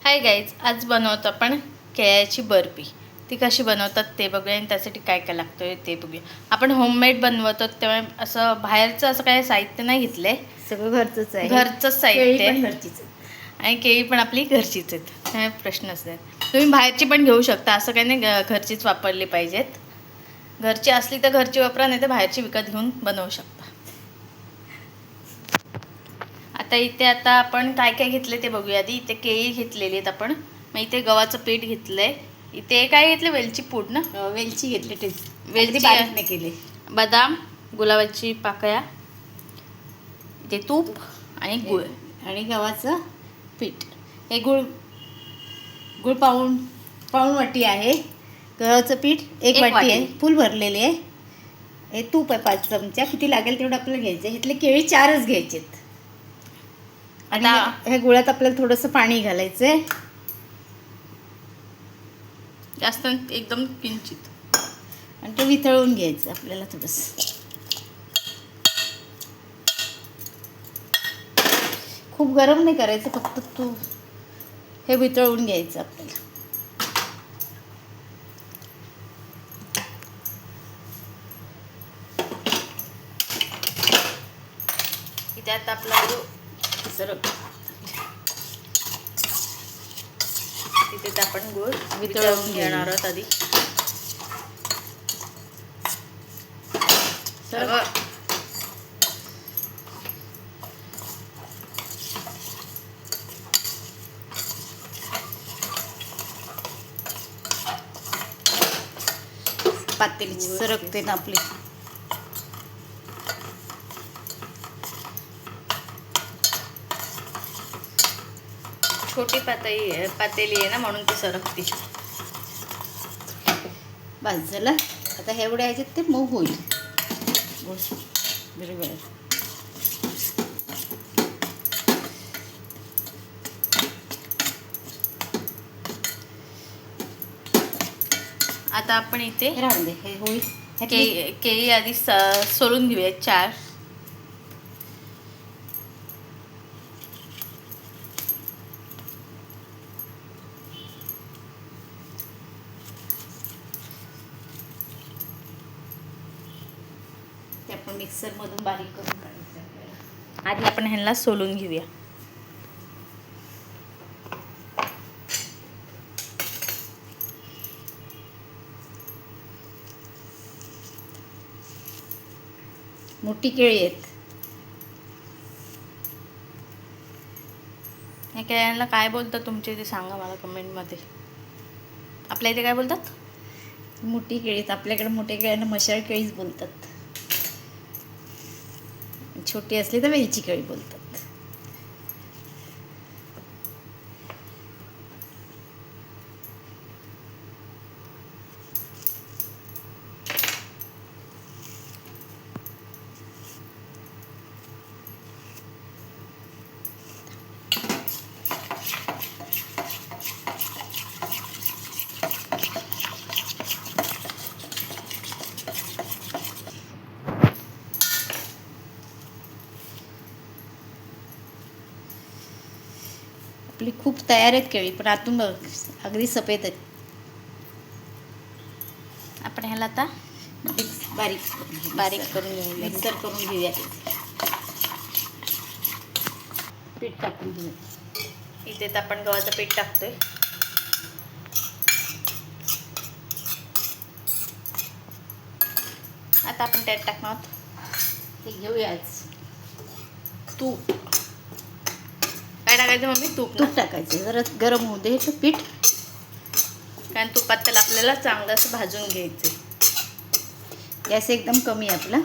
Hi guys, आज बनवतो आपण केळ्याची बर्फी. ती कशी बनवतात ते बघूया आणि त्यासाठी काय काय लागतं ते बघूया. आपण होममेड बनवतो तेव्हा असं बाहेरचं असं काही साहित्य नाही घेतलंय, सगळं घरचंच आहे. घरचंच साहित्य पण आहे घरचीच आणि केळी पण आपली घरचीच आहेत. काय प्रश्नच नाही. तुम्ही बाहेरची पण घेऊ शकता, असं काही नाही घरचीच वापरली पाहिजेत. घरची असली तर घरची वापरा, नाही तर बाहेरची विकत घेऊन बनवू शकता. आता आपण काय काय घेतले ते बघूया. आधी इथे केळी घेतलेली आहेत आपण, मग इथे गव्हाचं पीठ घेतलंय. इथे काय घेतलं, वेलची पूड ना, वेलची घेतली, वेलची बारीक नाही केले, बदाम, गुलाबाची पाकळ्या, इथे तूप आणि गूळ आणि गव्हाचं पीठ. हे गुळ पाऊण वाटी आहे. गव्हाचं पीठ एक वाटी आहे, फुल भरलेले आहे. हे तूप आहे 5 चमचा. किती लागेल तेवढं आपल्याला घ्यायचं आहे. इथले केळी 4च घ्यायचेत. आणि ह्या गुळात आपल्याला थोडंसं पाणी घालायचं आहे, जास्त एकदम किंचित, आणि ते वितळून घ्यायचं आपल्याला थोडंसं. खूप गरम नाही करायचं, फक्त तू हे वितळून घ्यायचं आपल्याला. इथे आता आपला तिथे आपण गूळ वितळवून घेणार आहोत आधी. पातेली सरकते ना आपली. छोटी पातेली आहे ना, म्हणून ती सरकते. बस झालं. आता हे एवढ्या ह्याच्यात ते मऊ होईल. बरोबर. आता आपण इथे राहून दे, हे होईल. केळी आधी सोलून घेऊया 4. ते आपण मिक्सरमधून बारीक करून काढायचं. आधी आपण ह्यांना सोलून घेऊया. मोठी केळी आहेत. ह्या केळ्यांना काय बोलतात तुमच्या इथे सांगा मला कमेंटमध्ये. आपल्या इथे काय बोलतात? मोठी केळीत. आपल्याकडे मोठ्या केळ्यांना मशाळ केळीच बोलतात. छोटी असली तर वेलची केळी बोलतात. आपली खूप तयार आहेत केळी, पण आतून बघ अगदी सफेद आहेत. आपण ह्याला आता बारीक करून घेऊया, मिक्सर करून घेऊया. पीठ टाकून घेऊया. इथे तर आपण गव्हाचं पीठ टाकतोय. आता आपण त्यात टाकणार आहोत, ते घेऊयाच तूप. काय टाकायचं मम्मी? तूप टाकायचं. जरा गरम होऊ दे हे पीठ, कारण तुपात त्याला आपल्याला चांगलं असं भाजून घ्यायचं. गॅस एकदम कमी आहे आपला.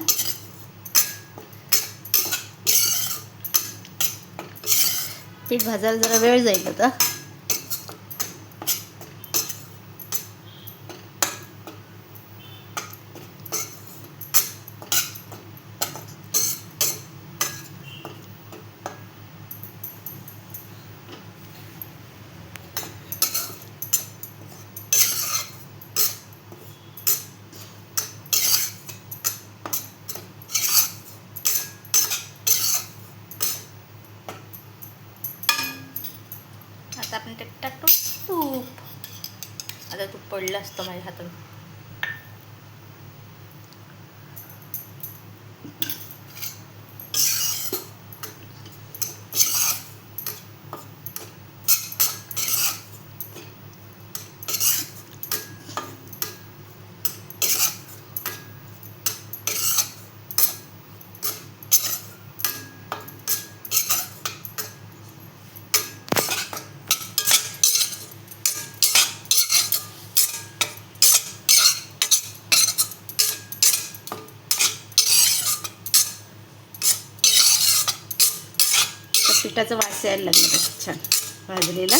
पीठ भाजायला जरा वेळ जाईल आता. आता टाकतो तूप. आता तूप पडलं असतं माझ्या हातात. पिठाचा वास यायला लागला बघ छान भाजलेला.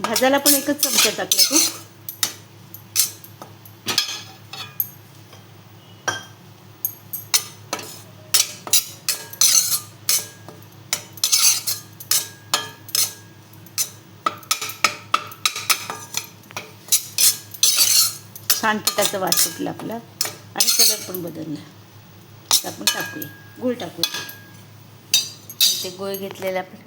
भाजायला पण एकच चमचा टाकला तू. छान पिठाचा वास सुटला आपला आणि कलर पण बदलला. आता आपण टाकूया गूळ टाकूया. ते गोळ घेतलेला आपण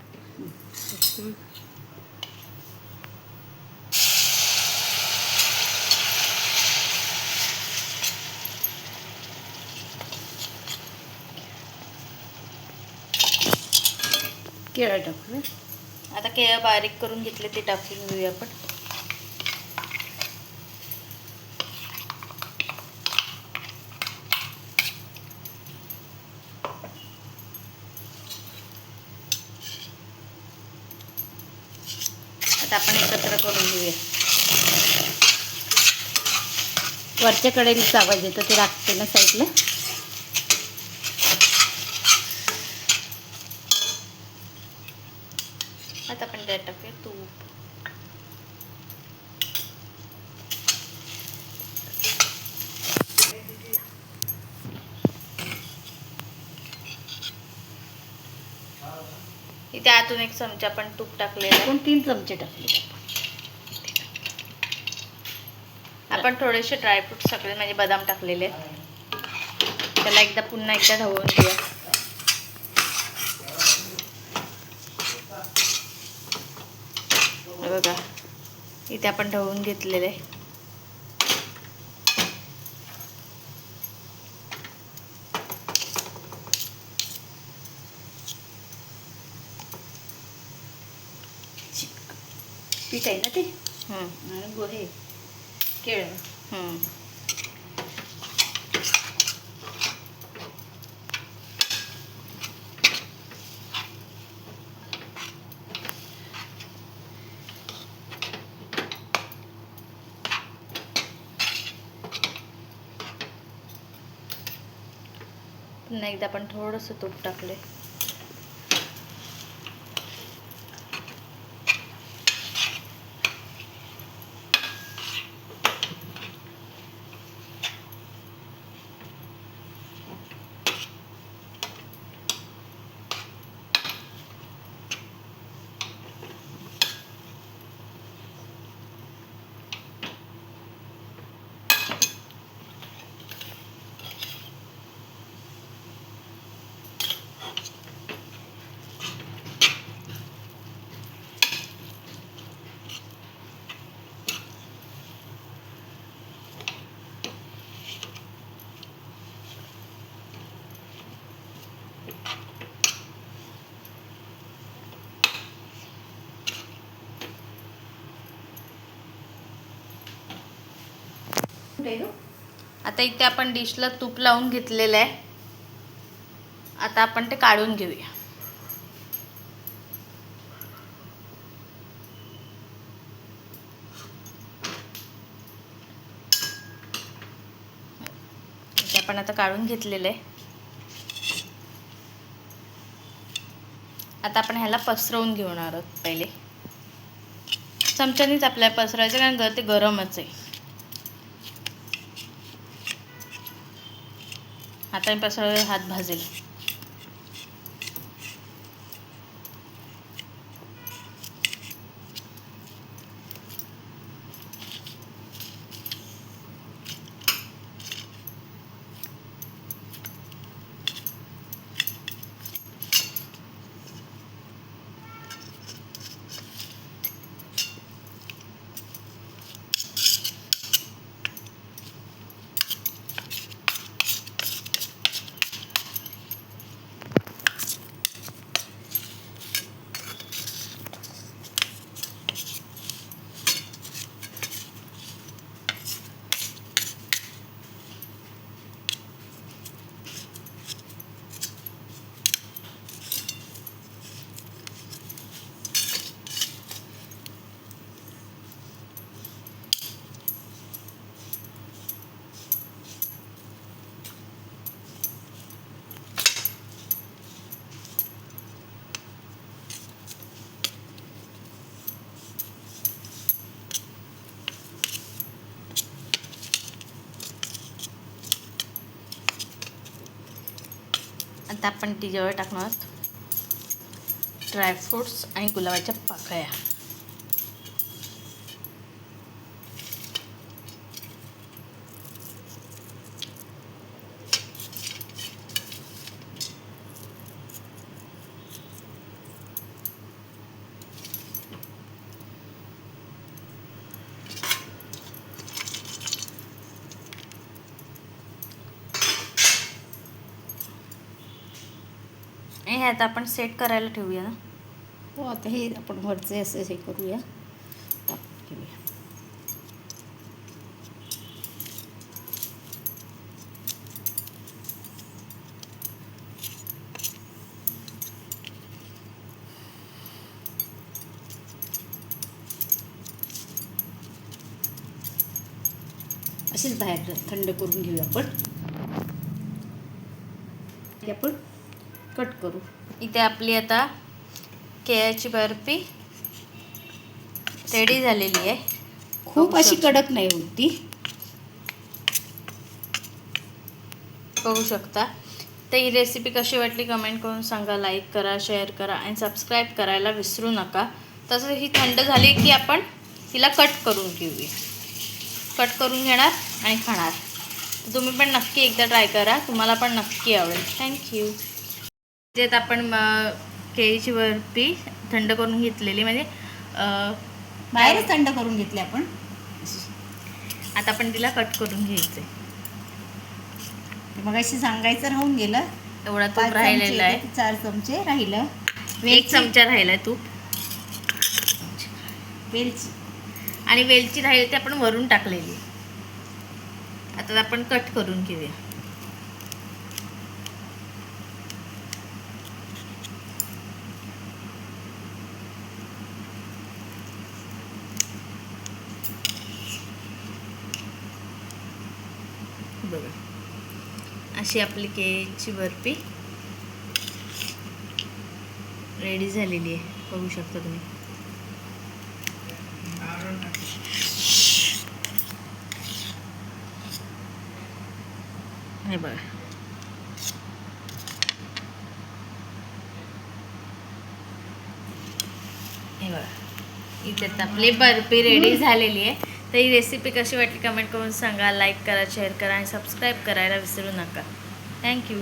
केळं टाकूया. आता केळं बारीक करून घेतले ते टाकून घेऊया आपण. आता आपण एकत्र करून घेऊया. वरच्या कडेला आवाज येतो ते राखते ना साईडला. आता आपण त्यात टाकूया तूप. इथे आतून एक चमचा आपण तूप टाकलेलं आहे. 3 चमचे टाकले. आपण थोडेसे ड्रायफ्रूट सगळे म्हणजे बदाम टाकलेले आहेत. त्याला पुन्हा एकदा ढवळून घेऊया. बघा इथे आपण ढवळून घेतलेले आहे. पीठ आहे ना ते हम्म. आणि गोहे केळं. हम्म. पुन्हा एकदा आपण थोडंसं तूप टाकले. आता इथे आपण डिशला तूप लावून घेतलेलं आहे. आता आपण ते काढून घेऊया. ते आपण आता काढून घेतलेलं आहे. आता आपण ह्याला पसरवून घेणार आहोत. पहिले चमच्यानीच आपल्याला पसरायचं कारण ते गरमच आहे. हाताने पसरवले हात भाजेल. आता आपण तिच्यावर टाकणार आहोत ड्रायफ्रूट्स आणि गुलाबाच्या पाकळ्या. आणि हे आता आपण सेट करायला ठेवूया ना. हो, आता हे आपण वरचे असं हे करूया, टाकून घेऊया. अशीच बाहेर थंड करून घेऊया आपण. हे आपण कट करू. इथे आपली आता केळ्याची बर्फी रेडी झालेली आहे. खूप अशी कडक नाही होत ती. बघू शकता. तर ही रेसिपी कशी वाटली कमेंट करून सांगा. लाईक करा, शेअर करा आणि सबस्क्राईब करायला विसरू नका. तसं ही थंड झाली की आपण तिला कट करून घेऊया. कट करून घेणार आणि खाणार. तुम्ही पण नक्की एकदा ट्राय करा, तुम्हाला पण नक्की आवडेल. थँक्यू. त्यात आपण केळीची बर्फी थंड करून घेतलेली, म्हणजे बाहेरच थंड करून घेतली आपण. आता आपण तिला कट करून घ्यायचं. मग अशी सांगायचं राहून गेलं. एवढा तूप 5 राहिलेला आहे. 4 चमचे राहिलं. 1 चमचा राहिला आहे तूप. वेलची आणि वेलची राहिली ती आपण वरून टाकलेली. आता आपण कट करून घेऊया. बघा, अशी आपली केळीची बर्फी रेडी झालेली आहे. बघू शकता तुम्ही. हे बघा, हे बघा, इथे आपली बर्फी रेडी झालेली आहे. तर ही रेसिपी कशी वाटली कमेंट करून सांगा. लाईक करा, शेअर करा आणि सबस्क्राईब करायला विसरू नका. थँक्यू.